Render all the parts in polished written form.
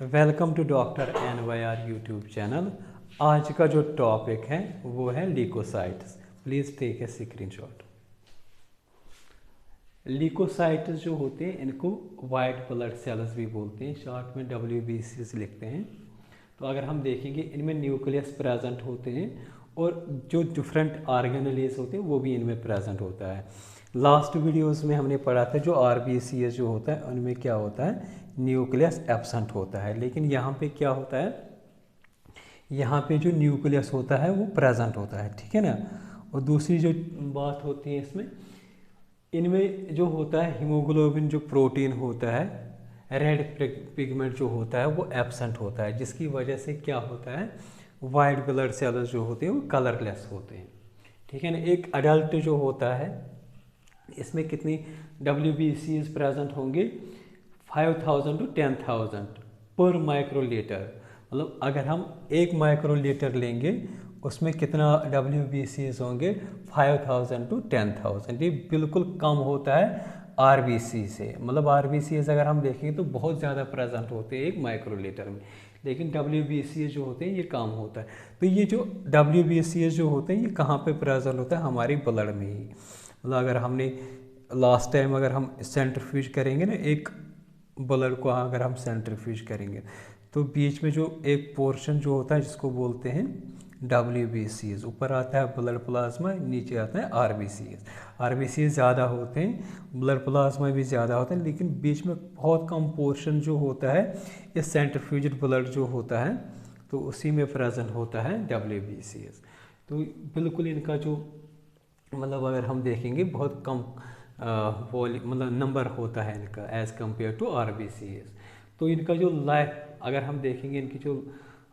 Welcome to doctor NYR YouTube channel. आज का जो टॉपिक है वो है leucocytes. Please take a screenshot. Leucocytes जो होते हैं इनको वाइट ब्लड सेल्स भी बोलते हैं, शॉर्ट में WBCs लिखते हैं। तो अगर हम देखेंगे इनमें न्यूक्लियस प्रेजेंट होते हैं और जो डिफरेंट ऑर्गेनेल्स होते हैं वो भी इनमें प्रेजेंट होता है। लास्ट वीडियोस में हमने पढ़ा था जो RBCs जो होता है उनमें क्या होता है, न्यूक्लियस एब्सेंट होता है। लेकिन यहाँ पे क्या होता है, यहाँ पे जो न्यूक्लियस होता है वो प्रेजेंट होता है, ठीक है ना। और दूसरी जो बात होती है इसमें, इनमें जो होता है हीमोग्लोबिन जो प्रोटीन होता है, रेड पिगमेंट जो होता है वो एब्सेंट होता है, जिसकी वजह से क्या होता है, वाइट ब्लड सेल्स जो होते हैं वो कलरलेस होते हैं, ठीक है ना। एक अडल्ट जो होता है इसमें कितनी WBCs प्रेजेंट होंगे, 5000 to 10,000 पर माइक्रोलीटर। मतलब अगर हम 1 माइक्रोलीटर लेंगे उसमें कितना WBCs होंगे, 5000 to 10,000। ये बिल्कुल कम होता है RBC से। मतलब RBCs अगर हम देखेंगे तो बहुत ज़्यादा प्रेजेंट होते हैं 1 माइक्रोलीटर में, लेकिन WBCs जो होते हैं ये कम होता है। तो ये जो WBCs जो होते हैं ये कहाँ पे प्रेजेंट होता है, हमारी ब्लड में ही। मतलब अगर हमने लास्ट टाइम अगर हम सेंट्रीफ्यूज करेंगे ना, एक ब्लड को अगर हम सेंट्रीफ्यूज करेंगे तो बीच में जो एक पोर्शन जो होता है जिसको बोलते हैं WBCs, ऊपर आता है ब्लड प्लाज्मा, नीचे आता है RBCs ज़्यादा होते हैं, ब्लड प्लाज्मा भी ज़्यादा होता है, लेकिन बीच में बहुत कम पोर्शन जो होता है ये सेंट्रीफ्यूज्ड ब्लड जो होता है तो उसी में प्रेजेंट होता है WBCs। तो बिल्कुल इनका जो मतलब अगर हम देखेंगे बहुत कम मतलब नंबर होता है इनका एज़ कम्पेयर टू RBCs। तो इनका जो लाइफ अगर हम देखेंगे, इनकी जो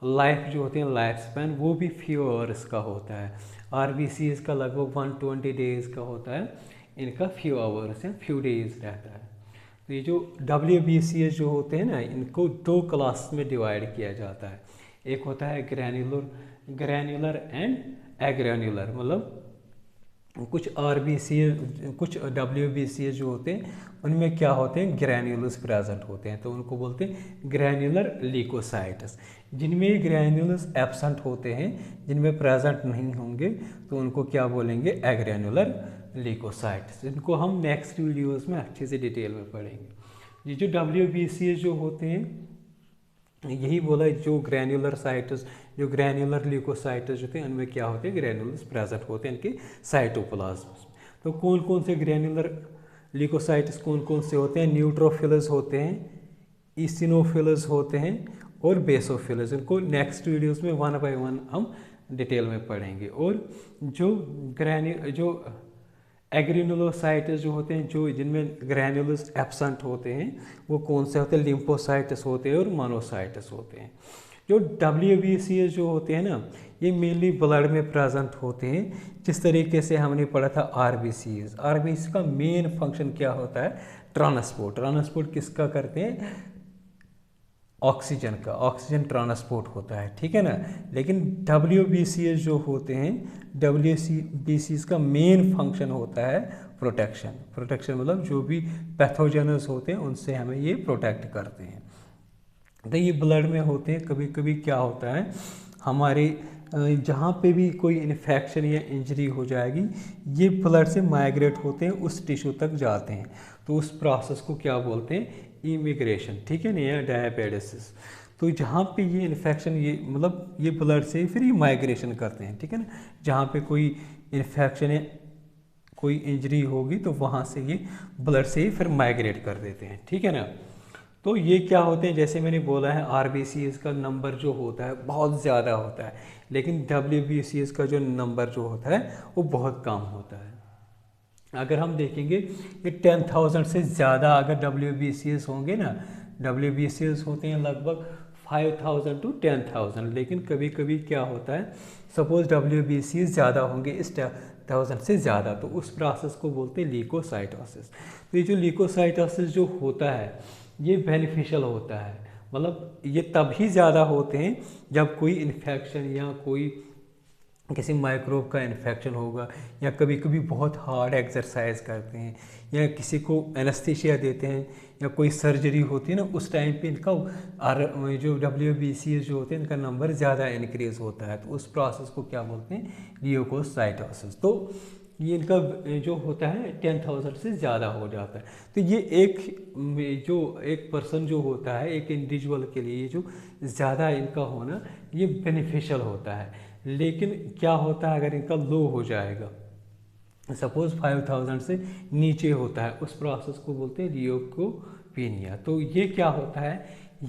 लाइफ जो होती है, लाइफ स्पैन वो भी फ्यू आवर्स का होता है। RBCs का लगभग 120 डेज़ का होता है, इनका फ्यू आवर्स या फ्यू डेज़ रहता है। तो ये जो WBCs जो होते हैं ना, इनको 2 क्लास में डिवाइड किया जाता है। एक होता है ग्रैन्युलर एंड एग्रैन्युलर। मतलब कुछ कुछ WBCs जो होते हैं उनमें क्या होते हैं, ग्रैन्युलस प्रेजेंट होते हैं, तो उनको बोलते हैं ग्रैन्युलर ल्यूकोसाइट्स। जिनमें ग्रैन्युलस एब्सेंट होते हैं, जिनमें प्रेजेंट नहीं होंगे, तो उनको क्या बोलेंगे, एग्रैन्युलर ल्यूकोसाइट्स। इनको हम नेक्स्ट वीडियोस में अच्छे से डिटेल में पढ़ेंगे। ये जो WBCs जो होते हैं, यही बोला जो ग्रैन्युलर साइट्स, जो ग्रैन्युलर ल्यूकोसाइट्स होते हैं उनमें क्या होते हैं, ग्रैन्युलस प्रेजेंट होते हैं इनके साइटोप्लाज्म। तो कौन कौन से ग्रैन्युलर ल्यूकोसाइट्स कौन कौन से होते हैं, न्यूट्रोफिल्स होते हैं, इसिनोफिल्स होते हैं और बेसोफिल्स। इनको नेक्स्ट वीडियोस में 1 by 1 हम डिटेल में पढ़ेंगे। और जो एग्रेनुलोसाइट्स जो होते हैं, जो जिनमें ग्रैन्युलस एब्सेंट होते हैं, वो कौन से होते हैं, लिम्फोसाइट्स होते हैं और मोनोसाइट्स होते हैं। जो WBCs जो होते हैं ना, ये मेनली ब्लड में प्रेजेंट होते हैं। जिस तरीके से हमने पढ़ा था RBCs का मेन फंक्शन क्या होता है, ट्रांसपोर्ट किसका करते हैं, ऑक्सीजन का, ऑक्सीजन ट्रांसपोर्ट होता है, ठीक है ना। लेकिन WBCs जो होते हैं, WBCs का मेन फंक्शन होता है प्रोटेक्शन। मतलब जो भी पैथोजेनस होते हैं उनसे हमें ये प्रोटेक्ट करते हैं। तो ये ब्लड में होते हैं। कभी कभी क्या होता है, हमारे जहाँ पे भी कोई इन्फेक्शन या इंजरी हो जाएगी, ये ब्लड से माइग्रेट होते हैं, उस टिश्यू तक जाते हैं। तो उस प्रोसेस को क्या बोलते हैं, इमिग्रेशन, ठीक है ना, या डायपेडेसिस। तो जहाँ पे ये इन्फेक्शन, ये मतलब ये ब्लड से फिर ये माइग्रेशन करते हैं, ठीक है ना। जहाँ पे कोई इन्फेक्शन या कोई इंजरी होगी तो वहाँ से ये ब्लड से ही फिर माइग्रेट कर देते हैं, ठीक है ना। तो ये क्या होते हैं, जैसे मैंने बोला है RBCs का नंबर जो होता है बहुत ज़्यादा होता है, लेकिन WBCs का जो नंबर जो होता है वो बहुत कम होता है। अगर हम देखेंगे ये 10,000 से ज़्यादा अगर WBCs होंगे ना, WBCs होते हैं लगभग 5,000 to 10,000। लेकिन कभी कभी क्या होता है, सपोज WBCs ज़्यादा होंगे इस 10,000 से ज़्यादा, तो उस प्रोसेस को बोलते हैं ल्यूकोसाइटोसिस। तो ये जो ल्यूकोसाइटोसिस जो होता है ये बेनिफिशियल होता है। मतलब ये तभी ज़्यादा होते हैं जब कोई इन्फेक्शन या कोई किसी माइक्रोब का इन्फेक्शन होगा, या कभी कभी बहुत हार्ड एक्सरसाइज करते हैं, या किसी को एनेस्थीसिया देते हैं, या कोई सर्जरी होती है ना, उस टाइम पे इनका जो WBC जो होते हैं इनका नंबर ज़्यादा इंक्रीज होता है। तो उस प्रोसेस को क्या बोलते हैं, ल्यूकोसाइटोसिस। तो ये इनका जो होता है 10,000 से ज़्यादा हो जाता है। तो ये एक पर्सन जो होता है, एक इंडिविजुअल के लिए जो ज़्यादा इनका होना ये बेनिफिशियल होता है। लेकिन क्या होता है अगर इनका लो हो जाएगा, सपोज 5,000 से नीचे होता है, उस प्रोसेस को बोलते हैं ल्यूकोपीनिया। तो ये क्या होता है,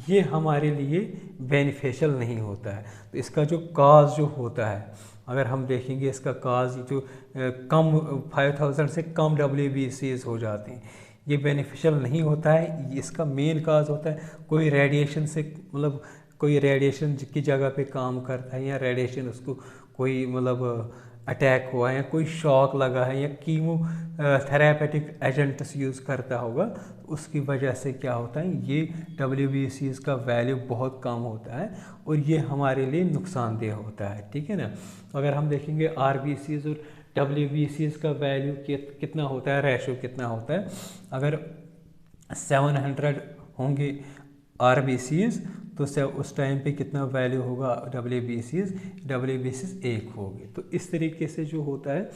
ये हमारे लिए बेनिफिशियल नहीं होता है। तो इसका जो काज जो होता है, अगर हम देखेंगे इसका काज जो कम 5,000 से कम WBCs हो जाते हैं, ये बेनिफिशियल नहीं होता है। इसका मेन काज होता है कोई रेडिएशन से, मतलब कोई रेडिएशन की जगह पे काम करता है, या रेडिएशन उसको कोई मतलब अटैक हुआ है, या कोई शॉक लगा है, या कीमो थेरापेटिक एजेंट्स यूज़ करता होगा, तो उसकी वजह से क्या होता है, ये WBCs का वैल्यू बहुत कम होता है और ये हमारे लिए नुकसानदेह होता है। ठीक है ना। तो अगर हम देखेंगे RBCs और WBCs का वैल्यू कितना होता है, रेशो कितना होता है, अगर 700 होंगे RBCs तो उस टाइम पे कितना वैल्यू होगा WBCs 1 होगी। तो इस तरीके से जो होता है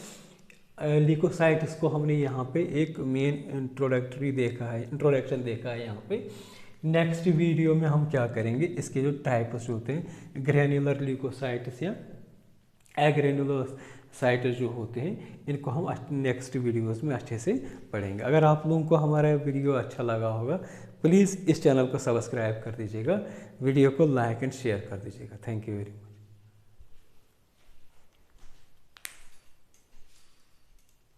ल्यूकोसाइट्स को हमने यहाँ पे एक मेन इंट्रोडक्शन देखा है यहाँ पे। नेक्स्ट वीडियो में हम क्या करेंगे, इसके जो टाइप्स होते हैं, ग्रैन्युलर ल्यूकोसाइट्स या एग्रेनुलोसाइट्स जो होते हैं, इनको हम नेक्स्ट वीडियोस में अच्छे से पढ़ेंगे। अगर आप लोगों को हमारा वीडियो अच्छा लगा होगा, प्लीज़ इस चैनल को सब्सक्राइब कर दीजिएगा, वीडियो को लाइक एंड शेयर कर दीजिएगा। Thank you very much.